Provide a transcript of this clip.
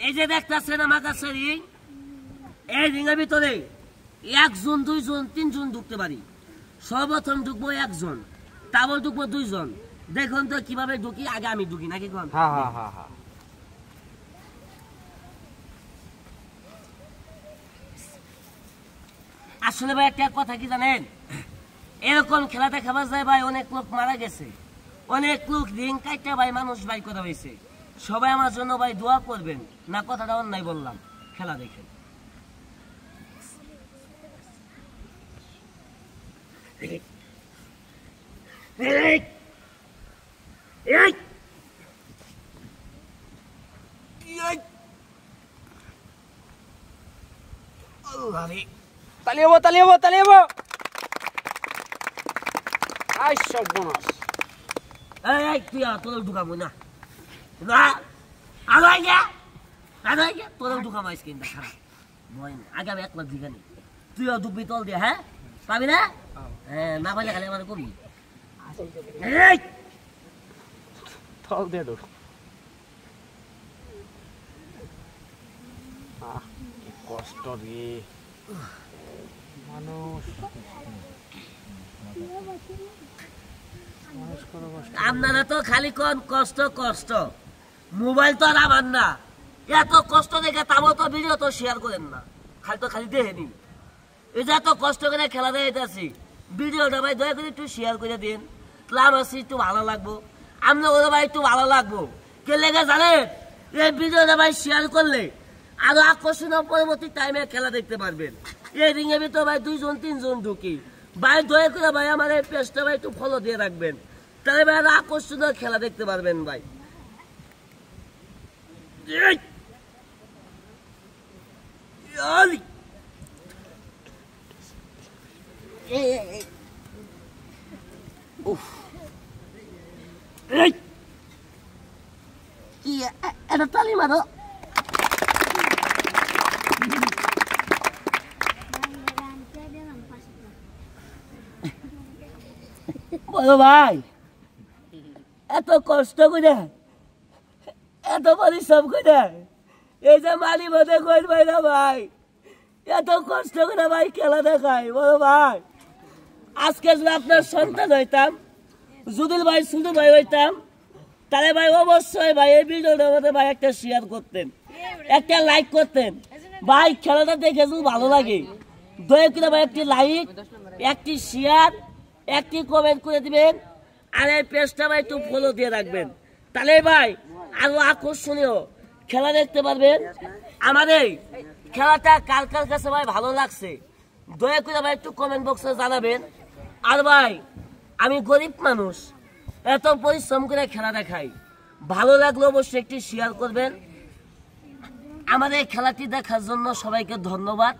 এই যে দেখতেছেন আমার কাছে রিং, এই রিংয়ের ভিতরে 1 জন 2 জন 3 জন ঢুকতে পারি। সর্বপ্রথম ঢুকবো 1 জন, তারপর ঢুকবো 2 জন। দেখুন তো কিভাবে ঢুকি, আগে আমি ঢুকি নাকি কোন? হ্যাঁ হ্যাঁ হ্যাঁ হ্যাঁ। আসলে ভাই একটা কথা কি জানেন, এরকম খেলা দেখাবা যায় ভাই, অনেক লোক মারা গেছে, অনেক লোক রিং কাইটা ভাই মানুষ ভাই করা হয়েছে। সবাই আমার জন্য ভাই দোয়া করবেন না, কথাটা অন্যায় বললাম। খেলা দেখেন। তালিয়ে হবো তালিয়ে হবো তালিয়ে হবো। আই সব বোনাস। এই তুই তোর ঢুকাবো না না, আলো আইগা আলো আইগা তোর ঢুকাবো স্ক্রিনটা খারাপ ভয় না। আগে আমি 1 লাখ দিকে নি, তুইও ঢুকবি তল দিয়ে। হ্যাঁ পাবি না? হ্যাঁ না পাইলে খালি আমার কবি। এই তল দিয়ে ঢুক। কি কষ্ট রে মানুষ। আপনারা তো খালি কোন কষ্ট কষ্ট, মোবাইল তো আর আমার না। এত কষ্ট দেখে তাও তো ভিডিও তো শেয়ার করেন না, খালি দেখেনি। এই যে এত কষ্ট করে খেলা দেখাইতেছি, ভিডিওটা ভাই দয়া করে একটু শেয়ার করে দিন, তাহলে আমার একটু ভালো লাগবো, আপনার ওরা ভাই একটু ভালো লাগবো। কে লেগে জানেন, এই ভিডিওটা ভাই শেয়ার করলে আরো আকর্ষণীয় পরবর্তী টাইমে খেলা দেখতে পারবেন। এই রিংয়ের ভিতরে ভাই 2 জন 3 জন ঢুকি। ভাই দয়া করে ভাই আমার এই পেজটা ভাই একটু ফলো দিয়ে রাখবেন, তাহলে ভাই আরো আকর্ষণীয় খেলা দেখতে পারবেন ভাই। এটা তালি মারো। বলো ভাই, এত কষ্ট করে এত পরিশ্রম করে এই যে মালি মধ্যে কই ভাই না ভাই, এত কষ্ট করে ভাই খেলা দেখায়। বলো ভাই, আজকে যদি আপনার সন্তান হইতাম, যদি ভাই শুধু ভাই হইতাম, তাহলে ভাই অবশ্যই ভাই এই ভিডিওটার মধ্যে ভাই একটা শেয়ার করতেন, একটা লাইক করতেন। ভাই খেলাটা দেখে যদি ভালো লাগে দয়া করে ভাই একটি লাইক, একটি শেয়ার, একটি কমেন্ট করে দিবেন, আর এই পেজটা ভাই একটু ফলো দিয়ে রাখবেন, তাহলে ভাই আরো আকর্ষণীয় খেলা দেখতে পারবেন। আমাদের খেলাটা কার কার কাছে ভাই ভালো লাগছে দয়া করে ভাই একটু কমেন্ট বক্সে জানাবেন। আর ভাই আমি গরিব মানুষ, এত পরিশ্রম করে খেলা দেখাই, ভালো লাগলে অবশ্যই একটি শেয়ার করবেন। আমাদের খেলাটি দেখার জন্য সবাইকে ধন্যবাদ।